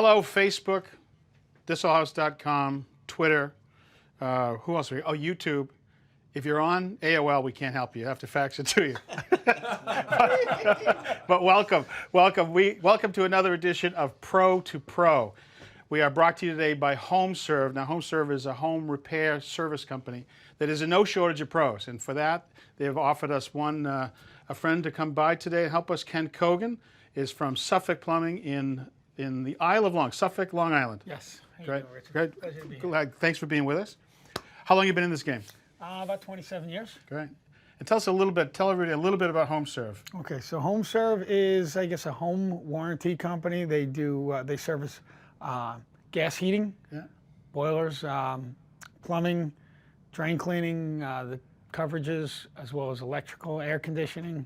Hello, Facebook, thisallhouse.com, Twitter. Who else are we? Oh, YouTube. If you're on AOL, we can't help you. You have to fax it to you. But welcome. Welcome to another edition of Pro2Pro. We are brought to you today by HomeServe. Now, HomeServe is a home repair service company that is in no shortage of pros. And for that, they have offered us a friend to come by today and help us. Ken Kogan is from Suffolk Plumbing in the Isle of Long, Suffolk, Long Island. Yes. Great. Great. Pleasure to be here. Thanks for being with us. How long have you been in this game? About 27 years. Great. And tell everybody a little bit about HomeServe. Okay, so HomeServe is, I guess, a home warranty company. They do, they service gas heating, boilers, plumbing, drain cleaning, the coverages, as well as electrical, air conditioning.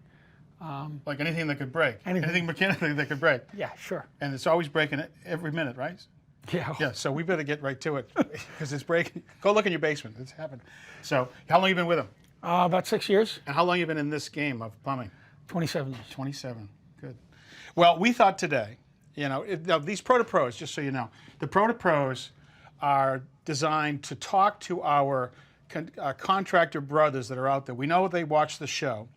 Like anything that could break. Anything mechanically that could break. Yeah, sure. And it's always breaking every minute, right? Yeah. Yeah, so we better get right to it because it's breaking. Go look in your basement. It's happened. So how long have you been with them? About 6 years. And how long have you been in this game of plumbing? 27 years. 27. Good. Well, we thought today, now these Pro2Pros, just so you know, the Pro2Pros are designed to talk to our contractor brothers that are out there. We know they watch the show.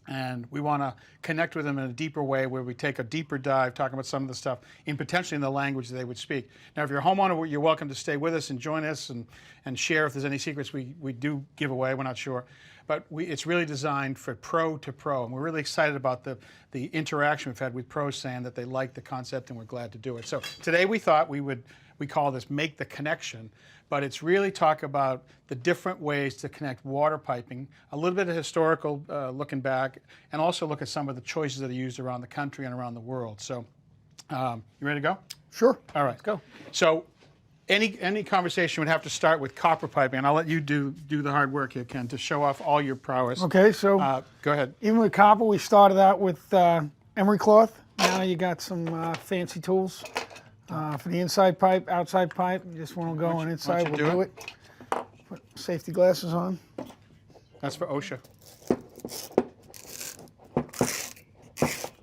And we want to connect with them in a deeper way where we take a deeper dive, talking about some of the stuff, potentially in the language that they would speak. Now, if you're a homeowner, you're welcome to stay with us and join us and share if there's any secrets we do give away. We're not sure. But it's really designed for Pro2Pro. And we're really excited about the interaction we've had with pros saying that they like the concept and we're glad to do it. So today we thought we call this Make the Connection. But it's really talk about the different ways to connect water piping, a little bit of historical looking back, and also look at some of the choices that are used around the country and around the world. So, you ready to go? Sure. All right. Let's go. So, any conversation would have to start with copper piping, and I'll let you do the hard work here, Ken, to show off all your prowess. Okay, so go ahead. even with copper, we started out with emery cloth. Now you got some fancy tools. For the inside pipe, outside pipe, you just want to go on inside, we'll do it. Put safety glasses on. That's for OSHA.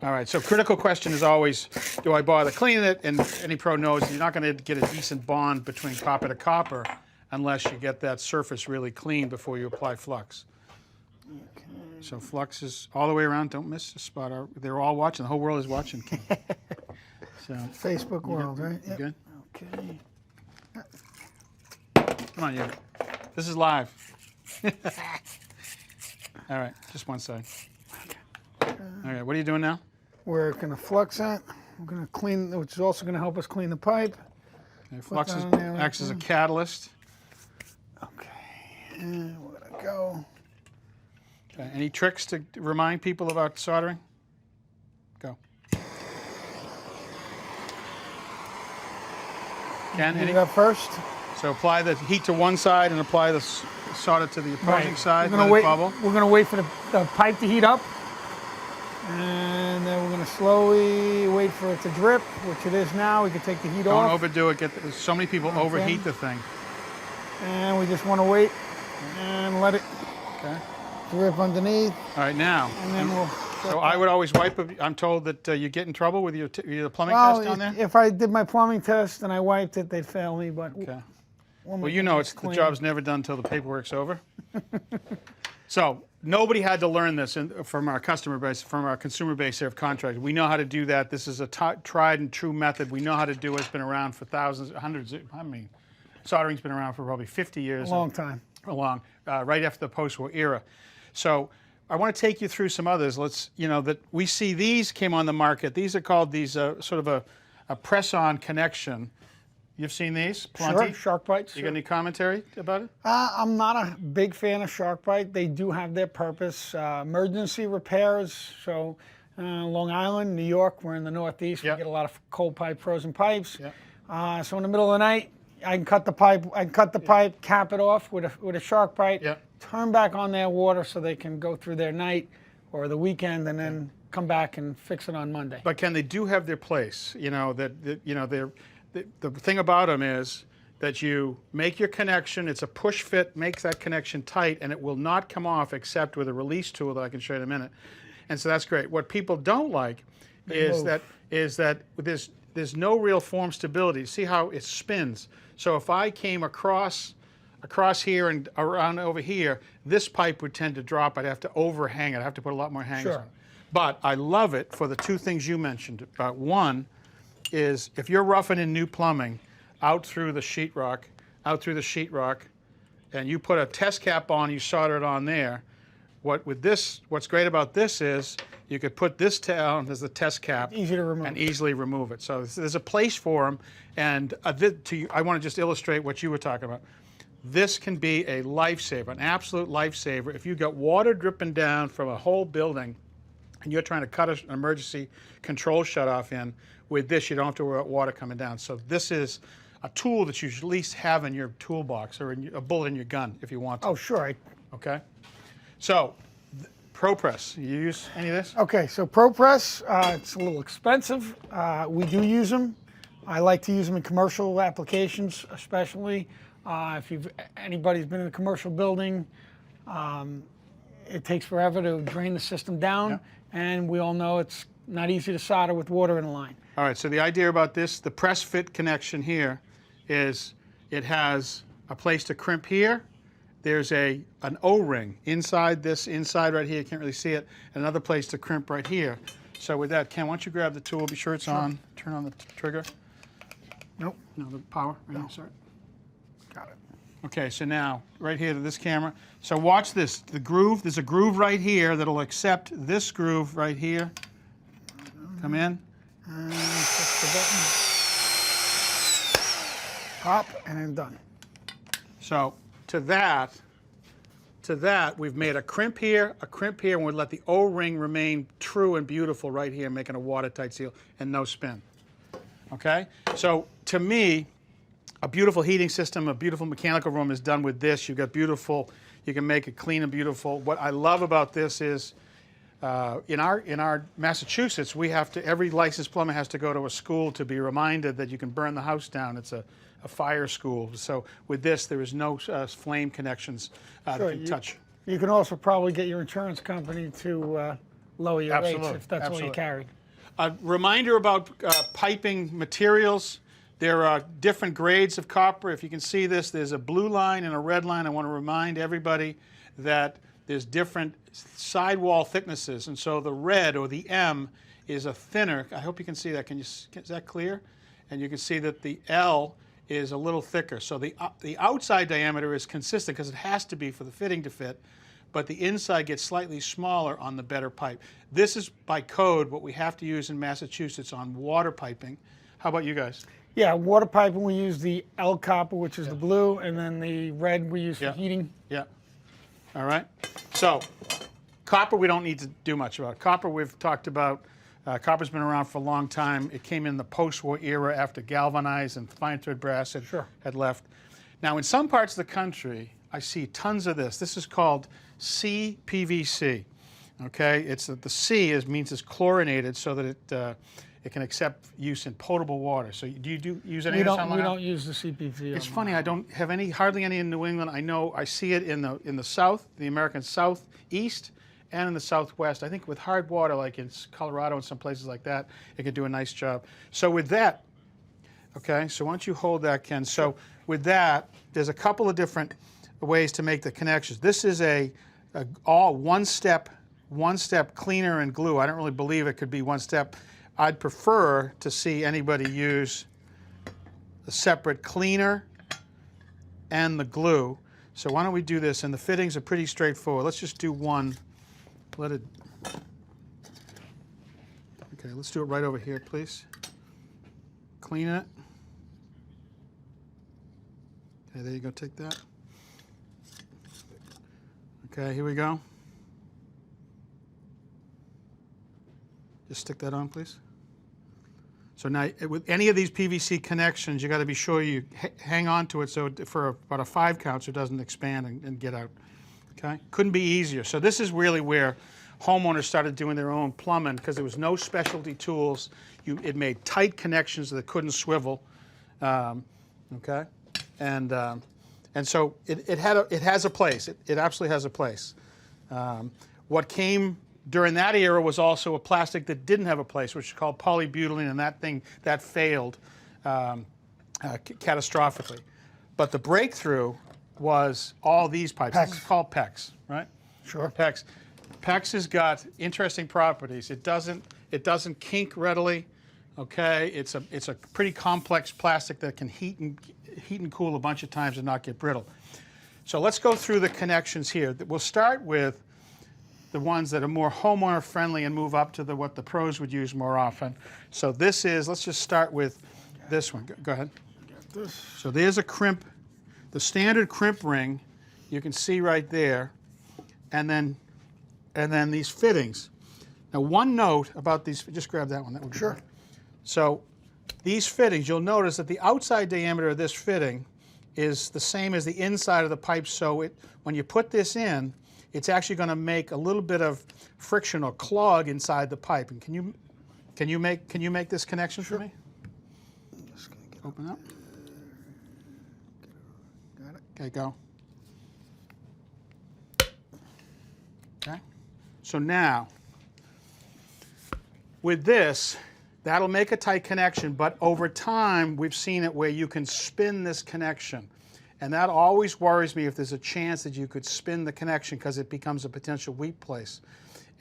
All right, so critical question is always, do I bother cleaning it? And any pro knows you're not going to get a decent bond between copper to copper unless you get that surface really clean before you apply flux. Okay. So flux is all the way around, don't miss a spot. They're all watching, the whole world is watching. So, Facebook world, right? You good? Okay. Come on, you. This is live. All right, just one side. All right, what are you doing now? We're going to flux that. We're going to clean, which is also going to help us clean the pipe. Okay, flux acts as a catalyst. Okay, and we're going to go. Okay, any tricks to remind people about soldering? Go. Ken, Do that first. So apply the heat to one side and apply the solder to the opposing side. We're going to wait for the pipe to heat up. And then we're going to slowly wait for it to drip, which it is now. We can take the heat off. Don't overdo it. So many people overheat the thing. And we just want to wait and let it drip underneath. All right, now. And then we'll... So I would always wipe it. I'm told that you get in trouble with your plumbing test down there? If I did my plumbing test and I wiped it, they'd fail me. But well, you know, the job's never done until the paperwork's over. So nobody had to learn this from our customer base, from our consumer base here of contractors. We know how to do that. This is a tried and true method. We know how to do it. It's been around for thousands, hundreds. Soldering's been around for probably 50 years. A long time. Right after the post-war era. So I want to take you through some others. That we see these came on the market. These are called sort of a Presson Connection. You've seen these? Plenty? Sure, shark bites. You got any commentary about it? I'm not a big fan of shark bite. They do have their purpose. Emergency repairs. So Long Island, New York, we're in the Northeast. We get a lot of cold pipe, frozen pipes. So in the middle of the night, I can cut the pipe, cap it off with a shark bite. Turn back on their water so they can go through their night or the weekend and then come back and fix it on Monday. But Ken, they do have their place. The thing about them is that you make your connection, it's a push fit, makes that connection tight, and it will not come off except with a release tool that I can show you in a minute. And so that's great. What people don't like is that there's there's no real form stability. See how it spins? So if I came across here and around over here, this pipe would tend to drop. I'd have to overhang it. I'd have to put a lot more hangers on. But I love it for the two things you mentioned. One is if you're roughing in new plumbing out through the sheetrock, and you put a test cap on, you solder it on there. What's great about this is you could put this down as the test cap Easy to remove. and easily remove it. So there's a place for them. And I want to just illustrate what you were talking about. This can be a lifesaver, an absolute lifesaver. If you got water dripping down from a whole building and you're trying to cut an emergency control shutoff in, with this you don't have to worry about water coming down. So this is a tool that you should at least have in your toolbox or a bullet in your gun if you want to. Oh, sure. Okay. So, ProPress, you use any of this? Okay, so ProPress, it's a little expensive. We do use them. I like to use them in commercial applications, especially. If anybody's been in a commercial building, it takes forever to drain the system down, and we all know it's not easy to solder with water in a line. All right, so the idea about this, the press fit connection here, is it has a place to crimp here. There's an O-ring inside right here, you can't really see it, and another place to crimp right here. So with that, Ken, why don't you grab the tool, be sure it's on, turn on the trigger. Nope. No, the power, No. Sorry. Got it. Okay, so now, right here to this camera. So watch this, the groove, there's a groove right here that'll accept this groove right here. Come in. And push the button. Pop, and then done. So to that, we've made a crimp here, and we let the O-ring remain true and beautiful right here, making a watertight seal and no spin. Okay? So to me, a beautiful heating system, a beautiful mechanical room is done with this. You've got beautiful, you can make it clean and beautiful. What I love about this is in our Massachusetts, we have to, every licensed plumber has to go to a school to be reminded that you can burn the house down. It's a fire school. So with this, there is no flame connections that can touch. You can also probably get your insurance company to lower your rates if that's all you carry. A reminder about piping materials. There are different grades of copper. If you can see this, there's a blue line and a red line. I want to remind everybody that there's different sidewall thicknesses, and so the red or the M is a thinner. I hope you can see that. Is that clear? And you can see that the L is a little thicker. So the outside diameter is consistent because it has to be for the fitting to fit, but the inside gets slightly smaller on the better pipe. This is by code what we have to use in Massachusetts on water piping. How about you guys? Yeah, water piping, we use the L copper, which is the blue, and then the red we use for heating. Yeah. All right. So copper we don't need to do much about. Copper we've talked about. Copper's been around for a long time. It came in the post-war era after galvanized and fine thread brass had left. Now in some parts of the country, I see tons of this. This is called CPVC. Okay, it's the C means it's chlorinated so that it can accept use in potable water. So do you use any of this online? We don't use the CPVC. It's funny, I don't have hardly any in New England. I see it in the South, the American Southeast, and in the Southwest. I think with hard water, like in Colorado and some places like that, it could do a nice job. So with that, okay, so why don't you hold that, Ken? So with that, there's a couple of different ways to make the connections. This is all one-step cleaner and glue. I don't really believe it could be one step. I'd prefer to see anybody use the separate cleaner and the glue. So why don't we do this? And the fittings are pretty straightforward. Let's just do one. Okay, let's do it right over here, please. Clean it. Okay, there you go, take that. Okay, here we go. Just stick that on, please. So now, with any of these PVC connections, you got to be sure you hang on to it so for about a 5 count so it doesn't expand and get out. Okay, couldn't be easier. So this is really where homeowners started doing their own plumbing because there was no specialty tools. It made tight connections that couldn't swivel. Okay, and so it has a place. It absolutely has a place. What came during that era was also a plastic that didn't have a place, which is called polybutylene, and that failed catastrophically. But the breakthrough was all these pipes. PEX. This is called PEX, right? Sure. PEX. PEX has got interesting properties. It doesn't kink readily. Okay, it's a pretty complex plastic that can heat and cool a bunch of times and not get brittle. So let's go through the connections here. We'll start with the ones that are more homeowner friendly and move up to what the pros would use more often. So this is, let's just start with this one. Go ahead. So there's a crimp, the standard crimp ring, you can see right there, and then these fittings. Now one note about these, just grab that one. That would be Sure. great. So these fittings, you'll notice that the outside diameter of this fitting is the same as the inside of the pipe, so when you put this in, it's actually going to make a little bit of friction or clog inside the pipe. And can you make this connection for me? Just gonna get Open up. Got it. Okay, go. Okay. So now, with this, that'll make a tight connection, but over time, we've seen it where you can spin this connection. And that always worries me if there's a chance that you could spin the connection because it becomes a potential weak place.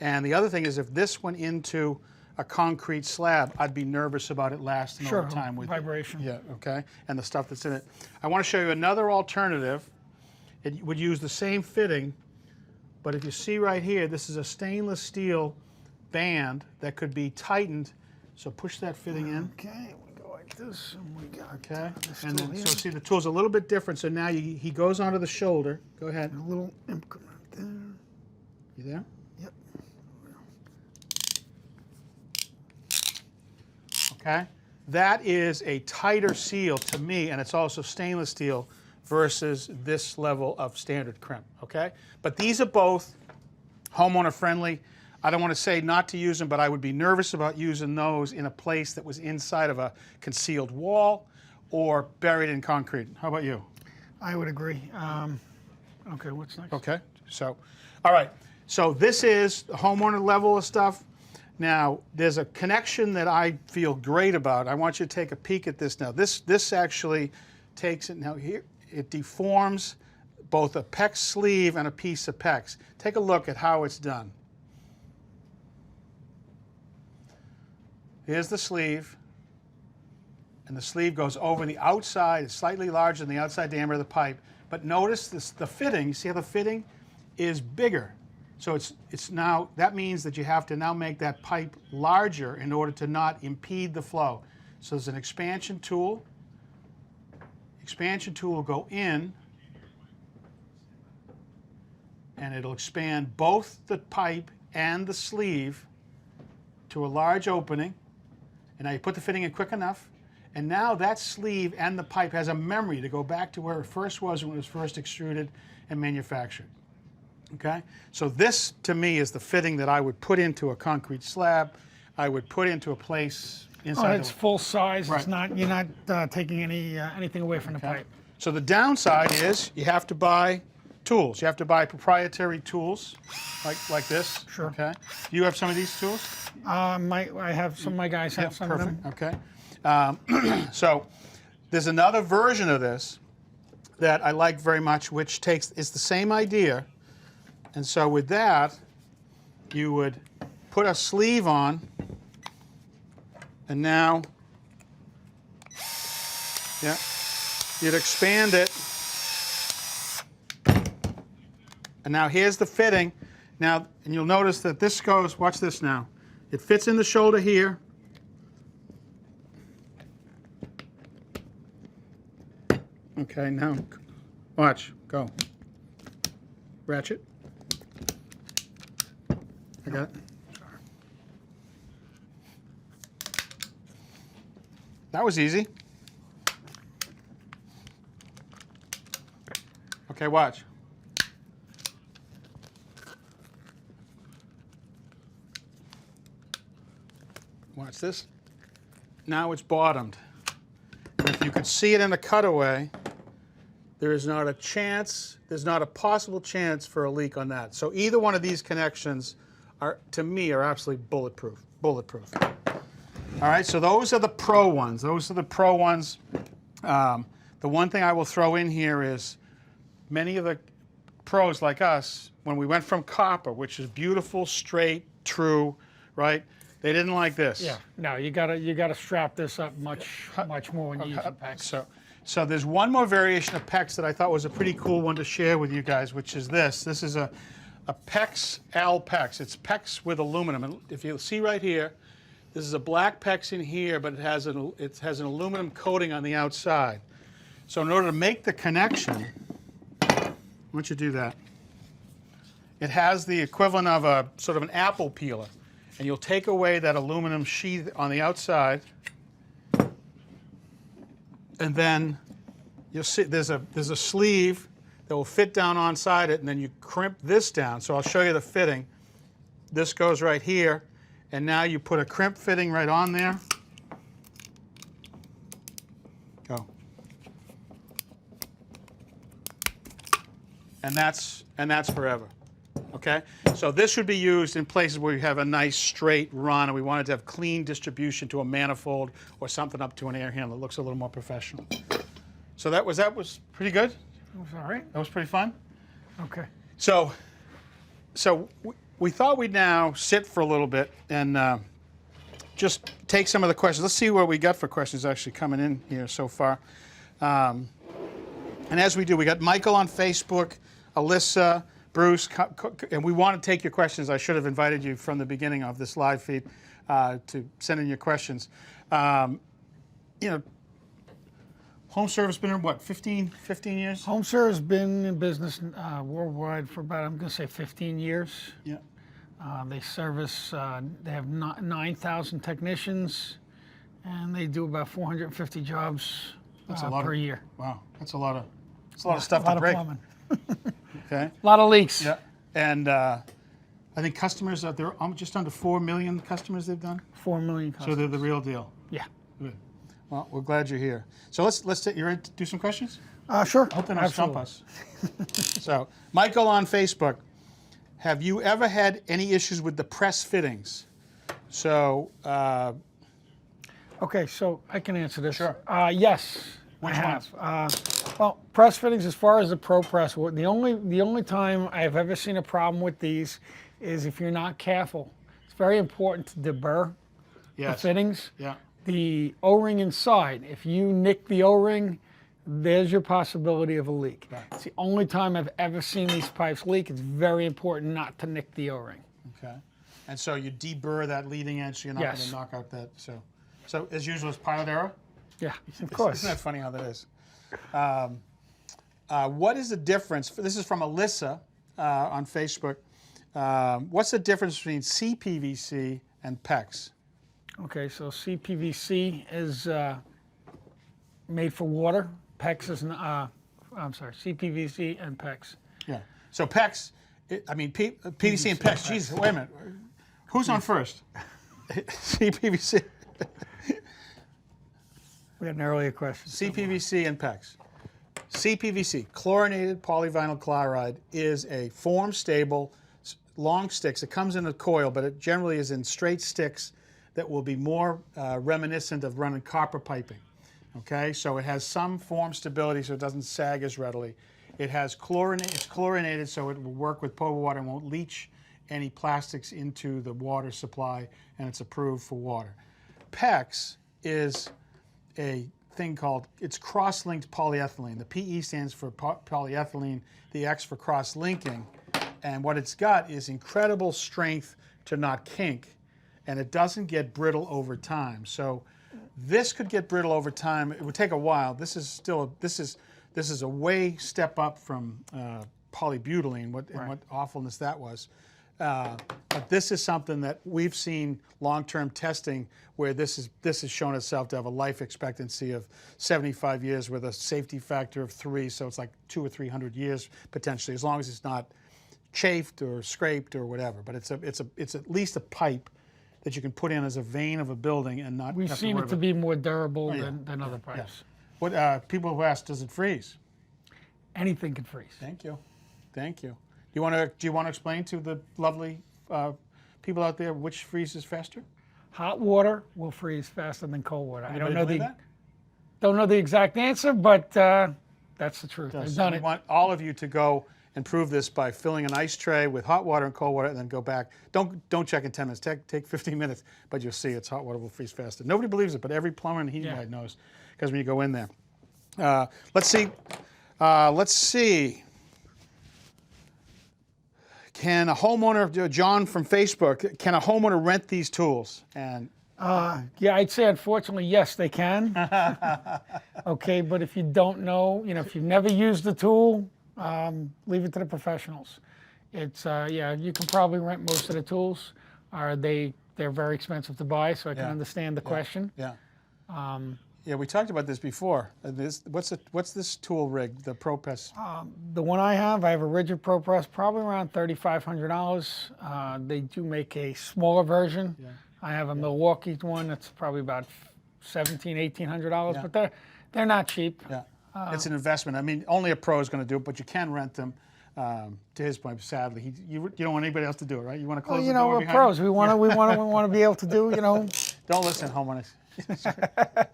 And the other thing is if this went into a concrete slab, I'd be nervous about it lasting over time. With vibration. Yeah, okay, and the stuff that's in it. I want to show you another alternative. It would use the same fitting, but if you see right here, this is a stainless steel band that could be tightened. So push that fitting in. Okay, we go like this, and we got Okay, this and tool then here. so see the tool's a little bit different. So now he goes onto the shoulder. Go ahead. A little increment there. You there? Yep. Okay, that is a tighter seal to me, and it's also stainless steel versus this level of standard crimp. Okay, but these are both homeowner friendly. I don't want to say not to use them, but I would be nervous about using those in a place that was inside of a concealed wall or buried in concrete. How about you? I would agree. Okay, what's next? Okay, so, all right. So this is the homeowner level of stuff. Now, there's a connection that I feel great about. I want you to take a peek at this now. This actually takes it, now here, it deforms both a PEX sleeve and a piece of PEX. Take a look at how it's done. Here's the sleeve, and the sleeve goes over the outside. It's slightly larger than the outside diameter of the pipe. But notice this, the fitting, you see how the fitting is bigger. So it's now, that means that you have to now make that pipe larger in order to not impede the flow. So there's an expansion tool. Expansion tool will go in, and it'll expand both the pipe and the sleeve to a large opening. And now you put the fitting in quick enough, and now that sleeve and the pipe has a memory to go back to where it first was when it was first extruded and manufactured. Okay? So this, to me, is the fitting that I would put into a concrete slab. I would put into a place inside. Oh, it's full size. Right. It's not. You're not taking anything away from the pipe. So the downside is you have to buy tools. You have to buy proprietary tools like this. Sure. Okay. Do you have some of these tools? I have some of my guys have some of them. Okay. So there's another version of this that I like very much, which is the same idea. And so with that, you would put a sleeve on, and now, yeah, you'd expand it. And now here's the fitting. Now, and you'll notice that this goes, watch this now. It fits in the shoulder here. Okay, now, watch, go. Ratchet. I got it. That was easy. Okay, watch. Watch this. Now it's bottomed. And if you could see it in the cutaway, there is not a chance, there's not a possible chance for a leak on that. So either one of these connections to me, are absolutely bulletproof. Bulletproof. All right, so those are the Pro ones. Those are the Pro ones. The one thing I will throw in here is many of the pros like us, when we went from copper, which is beautiful, straight, true, right? They didn't like this. Yeah. No, you gotta strap this up much more when you use PEX. So there's one more variation of PEX that I thought was a pretty cool one to share with you guys, which is this. This is a PEX L PEX. It's PEX with aluminum. And if you see right here, this is a black PEX in here, but it has an aluminum coating on the outside. So in order to make the connection, why don't you do that? It has the equivalent of a sort of an apple peeler. And you'll take away that aluminum sheath on the outside, and then you'll see there's a sleeve that will fit down onside it, and then you crimp this down. So I'll show you the fitting. This goes right here, and now you put a crimp fitting right on there. Go. And that's forever. Okay, so this should be used in places where you have a nice straight run, and we wanted to have clean distribution to a manifold or something up to an air handler. It looks a little more professional. So that was pretty good. That was all right. That was pretty fun. Okay. So we thought we'd now sit for a little bit and just take some of the questions. Let's see what we got for questions actually coming in here so far. And as we do, we got Michael on Facebook, Alyssa, Bruce, and we want to take your questions. I should have invited you from the beginning of this live feed to send in your questions. Home Service been in what, 15 years? Home Service has been in business worldwide for about, I'm going to say 15 years. Yeah. They service, they have 9,000 technicians, and they do about 450 jobs per year. Wow, that's a lot of stuff to break. Plumbing. Okay. A lot of leaks. Yeah, and I think customers out there, just under 4 million customers they've done. 4 million customers. So they're the real deal. Yeah. Good. Well, we're glad you're here. So let's you're ready to do some questions? Sure. I hope they don't stump us. So, Michael on Facebook, have you ever had any issues with the press fittings? So. Okay, so I can answer this. Sure. Yes, Which I have. ones? Well, press fittings, as far as the ProPress, the only time I've ever seen a problem with these is if you're not careful. It's very important to deburr the fittings. Yeah. The O-ring inside, if you nick the O-ring, there's your possibility of a leak. Right. It's the only time I've ever seen these pipes leak. It's very important not to nick the O-ring. Okay. And so you deburr that leading edge so you're not going to knock out that. So as usual, it's pilot error? Yeah, of course. Isn't that funny how that is? What is the difference? This is from Alyssa on Facebook. What's the difference between CPVC and PEX? Okay, so CPVC is made for water. PEX is, I'm sorry, CPVC and PEX. Yeah. So PEX, PVC and PEX. Jesus, wait a minute. Who's on first? CPVC. We had an earlier question. CPVC and PEX. CPVC, chlorinated polyvinyl chloride, is a form-stable, long sticks. It comes in a coil, but it generally is in straight sticks that will be more reminiscent of running copper piping. Okay, so it has some form stability, so it doesn't sag as readily. It has it's chlorinated, so it will work with potable water and won't leach any plastics into the water supply, and it's approved for water. PEX is a thing called, it's cross-linked polyethylene. The PE stands for polyethylene, the X for cross-linking, and what it's got is incredible strength to not kink, and it doesn't get brittle over time. So this could get brittle over time. It would take a while. This is a way step up from polybutylene, and what awfulness that was. But this is something that we've seen long-term testing where this has shown itself to have a life expectancy of 75 years with a safety factor of 3, so it's like 200 or 300 years potentially, as long as it's not chafed or scraped or whatever. But it's at least a pipe that you can put in as a vein of a building and not. We've seen it to be more durable than other pipes. Yeah. What people who ask, does it freeze? Anything can freeze. Thank you, thank you. Do you want to explain to the lovely people out there, which freezes faster? Hot water will freeze faster than cold water. I don't Anybody know believe that? don't know the exact answer, but that's the truth. I've Yes. done We it. want all of you to go and prove this by filling an ice tray with hot water and cold water, and then go back. Don't check in 10 minutes. Take 15 minutes, but you'll see it's hot water will freeze faster. Nobody believes it, but every plumber and heating guy knows, because when you go in there. Let's see. Let's see. Can a homeowner, John from Facebook, can a homeowner rent these tools? And Yeah, I'd say unfortunately, yes, they can. Okay, but if you don't know, if you've never used the tool, leave it to the professionals. It's yeah, you can probably rent most of the tools. They're very expensive to buy, so I can understand the question. Yeah. Yeah, we talked about this before. What's this tool rig, the ProPress? The one I have a rigid ProPress, probably around $3,500. They do make a smaller version. Yeah. I have a Milwaukee one that's probably about $1,700, $1,800, Yeah. but they're not cheap. Yeah, it's an investment. I mean, only a pro is going to do it, but you can rent them. To his point, sadly, you don't want anybody else to do it, right? You want to close the door We're behind pros. you? We want to be able to do. Don't listen, homeowners.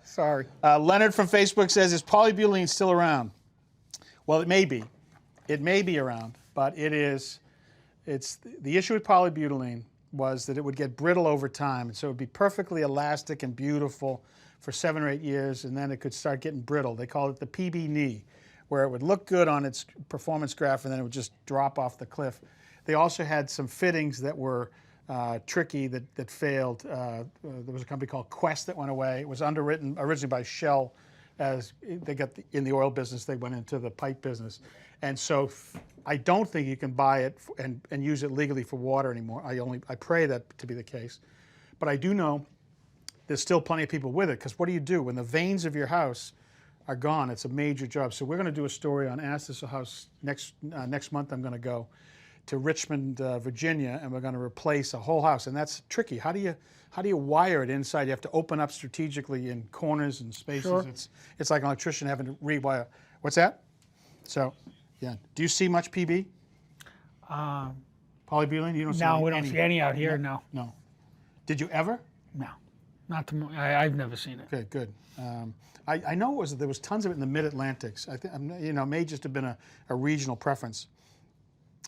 Sorry. Leonard from Facebook says, is polybutylene still around? Well, it may be. It may be around, but it's the issue with polybutylene was that it would get brittle over time. So it would be perfectly elastic and beautiful for 7 or 8 years, and then it could start getting brittle. They call it the PB knee, where it would look good on its performance graph, and then it would just drop off the cliff. They also had some fittings that were tricky that failed. There was a company called Quest that went away. It was underwritten originally by Shell. As they got in the oil business, they went into the pipe business. And so I don't think you can buy it and use it legally for water anymore. I pray that to be the case. But I do know there's still plenty of people with it, because what do you do when the veins of your house are gone? It's a major job. So we're going to do a story on Ask This House next month. I'm going to go to Richmond, Virginia, and we're going to replace a whole house, and that's tricky. How do you wire it inside? You have to open up strategically in corners and spaces. Sure. It's like an electrician having to rewire. What's that? So, yeah. Do you see much PB? Polybutylene? You don't see No, any, we don't see any out here. No. No. Did you ever? No. Not to. I've never seen it. Okay, good. I know there was tons of it in the Mid-Atlantics. I think it may just have been a regional preference.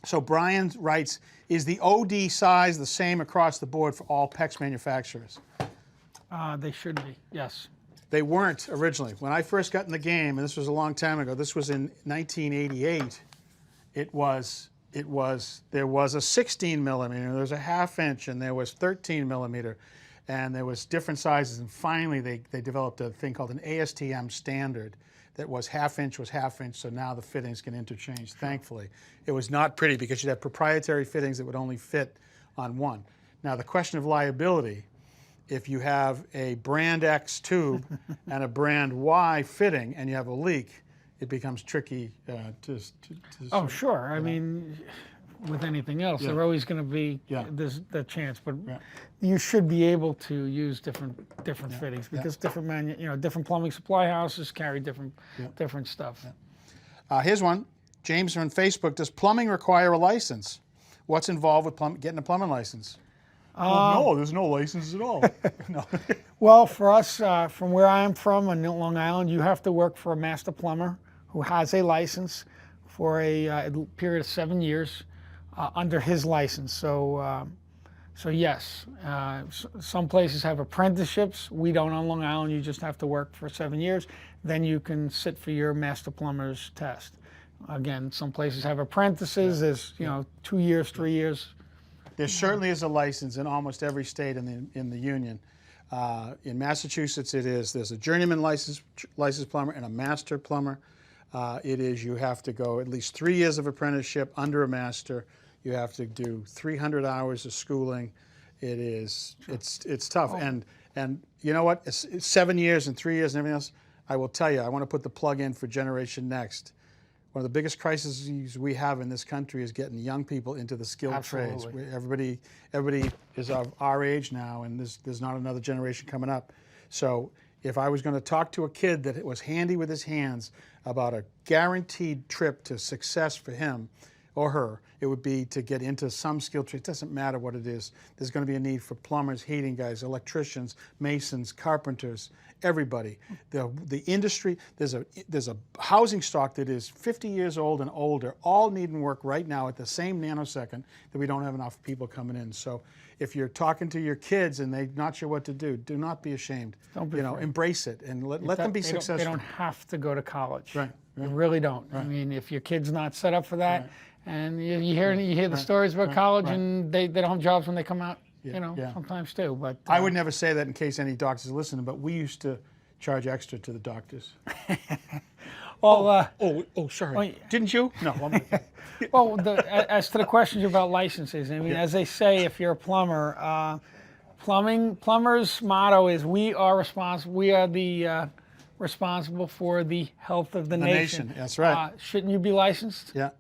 So Brian writes, is the OD size the same across the board for all PEX manufacturers? They should be. Yes. They weren't originally. When I first got in the game, and this was a long time ago, this was in 1988, there was a 16 millimeter, there was a 1/2 inch, and there was 13 millimeter, and there was different sizes, and finally they developed a thing called an ASTM standard that was 1/2 inch was 1/2 inch, so now the fittings can interchange, thankfully. It was not pretty because you'd have proprietary fittings that would only fit on one. Now the question of liability, if you have a brand X tube and a brand Y fitting and you have a leak, it becomes tricky to Oh, sure. I mean, with anything else, there always going to be there's the chance, but you should be able to use different fittings, because different plumbing supply houses carry different stuff. Here's one. James from Facebook. Does plumbing require a license? What's involved with getting a plumbing license? Well, no, there's no license at all. No. Well, for us, from where I'm from on Long Island, you have to work for a master plumber who has a license for a period of 7 years under his license. So yes, some places have apprenticeships. We don't on Long Island. You just have to work for 7 years. Then you can sit for your master plumber's test. Again, some places have apprentices. There's 2 years, 3 years. There certainly is a license in almost every state in the union. In Massachusetts, there's a journeyman licensed plumber and a master plumber. You have to go at least 3 years of apprenticeship under a master. You have to do 300 hours of schooling. It's tough. And you know what? It's 7 years and 3 years and everything else. I will tell you, I want to put the plug in for Generation Next. One of the biggest crises we have in this country is getting young people into the skilled trades. Everybody is of our age now, and there's not another generation coming up. So if I was going to talk to a kid that was handy with his hands about a guaranteed trip to success for him, or her, it would be to get into some skill trade. It doesn't matter what it is. There's going to be a need for plumbers, heating guys, electricians, masons, carpenters, everybody. The industry, there's a housing stock that is 50 years old and older, all needing work right now at the same nanosecond that we don't have enough people coming in. So if you're talking to your kids and they're not sure what to do not be ashamed. Don't be afraid. Embrace it and let them be successful. They don't have to go to college. Right. They really don't. Right. I mean, if your kid's not set up for that, right. And you hear the stories about college, and they don't have jobs when they come out. Sometimes too. But I would never say that in case any doctors are listening, but we used to charge extra to the doctors. Well, sorry. Didn't you? No. Well, as to the questions about licenses, I mean, as they say, if you're a plumber, plumber's motto is we are responsible. We are the responsible for the health of the nation. That's right. Shouldn't you be licensed? Yeah.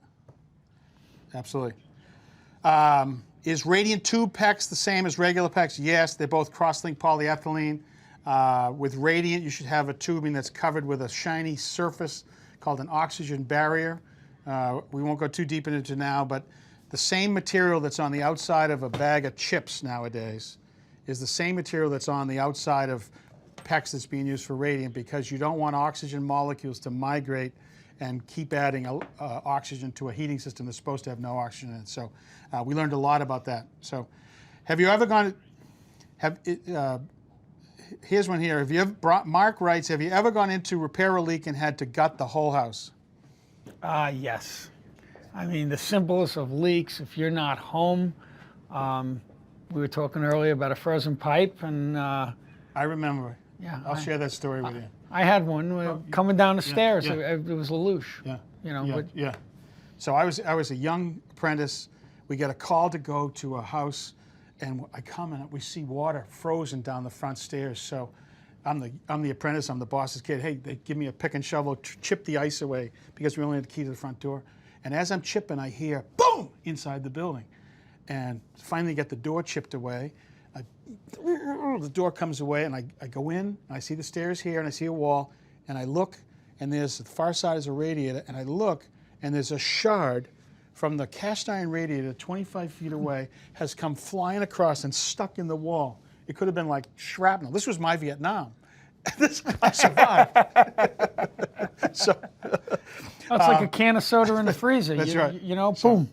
Absolutely. Is radiant tube PEX the same as regular PEX? Yes, they're both cross-linked polyethylene. With radiant, you should have a tubing that's covered with a shiny surface called an oxygen barrier. We won't go too deep into it now, but the same material that's on the outside of a bag of chips nowadays is the same material that's on the outside of PEX that's being used for radiant, because you don't want oxygen molecules to migrate and keep adding oxygen to a heating system that's supposed to have no oxygen in it. So we learned a lot about that. So have you ever gone, here's one here. Mark writes, have you ever gone in to repair a leak and had to gut the whole house? Yes. I mean, the simplest of leaks, if you're not home, we were talking earlier about a frozen pipe, and I remember. Yeah, I'll share that story with you. I had one coming down the stairs. It was a loosh. Yeah. So I was a young apprentice. We get a call to go to a house, and I come and we see water frozen down the front stairs. So I'm the apprentice. I'm the boss's kid. Hey, they give me a pick and shovel, chip the ice away, because we only had the key to the front door. And as I'm chipping, I hear boom inside the building, and finally get the door chipped away. The door comes away, and I go in, and I see the stairs here, and I see a wall, and I look, and there's the far side is a radiator, and I look, and there's a shard from the cast iron radiator 25 feet away has come flying across and stuck in the wall. It could have been like shrapnel. This was my Vietnam. This guy survived. So it's like a can of soda in the freezer. That's right. Boom.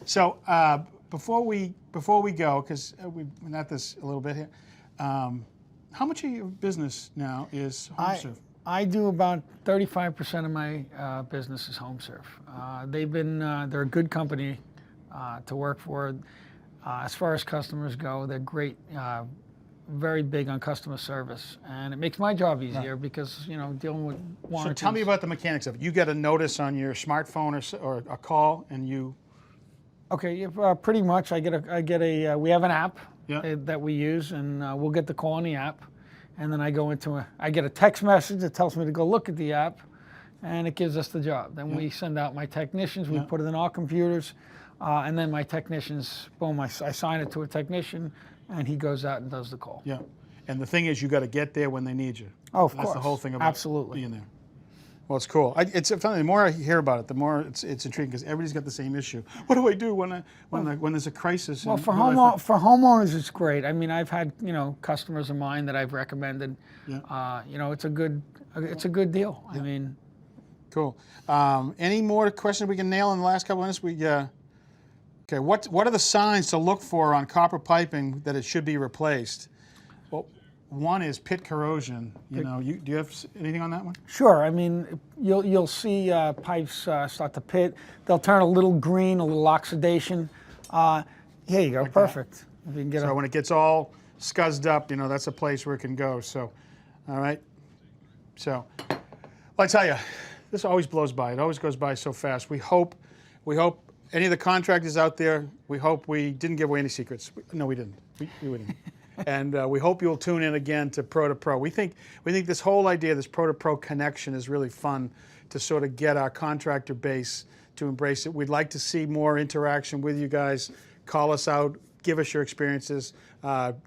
So before we go, because we've been at this a little bit here, how much of your business now is HomeServe? I do about 35% of my business is HomeServe. They're a good company to work for. As far as customers go, they're great, very big on customer service, and it makes my job easier because dealing with warranties. So tell me about the mechanics of it. You get a notice on your smartphone or a call, and you. Okay, pretty much. We have an app that we use, and we'll get the call on the app, and then I get a text message that tells me to go look at the app, and it gives us the job. Then we send out my technicians, we put it in our computers, and then my technicians, boom, I sign it to a technician, and he goes out and does the call. Yeah, and the thing is, you got to get there when they need you. Oh, of course. That's the whole thing about being there. Well, it's cool. It's funny. The more I hear about it, the more it's intriguing, because everybody's got the same issue. What do I do when there's a crisis? Well, for homeowners, it's great. I mean, I've had customers of mine that I've recommended. Yeah. It's a good deal. Yeah. I mean, cool. Any more questions we can nail in the last couple of minutes? Okay. What are the signs to look for on copper piping that it should be replaced? Well, one is pit corrosion. Do you have anything on that one? Sure. I mean, you'll see pipes start to pit. They'll turn a little green, a little oxidation. Here you go. Like perfect. If you can get when it gets all scuzzed up, that's a place where it can go. So, all right. So, well, I tell you, this always blows by. It always goes by so fast. We hope any of the contractors out there, we hope we didn't give away any secrets. No, we didn't. We didn't. And we hope you'll tune in again to Pro2Pro. We think this whole idea, this Pro2Pro connection, is really fun to sort of get our contractor base to embrace it. We'd like to see more interaction with you guys. Call us out. Give us your experiences.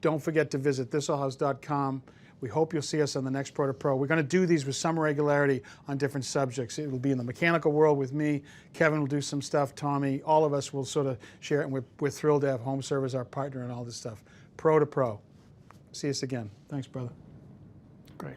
Don't forget to visit thisallhouse.com. We hope you'll see us on the next Pro2Pro. We're going to do these with some regularity on different subjects. It will be in the mechanical world with me. Kevin will do some stuff. Tommy, all of us will sort of share it. And we're thrilled to have Home Serve as our partner and all this stuff. Pro2Pro. See us again. Thanks, brother. Great.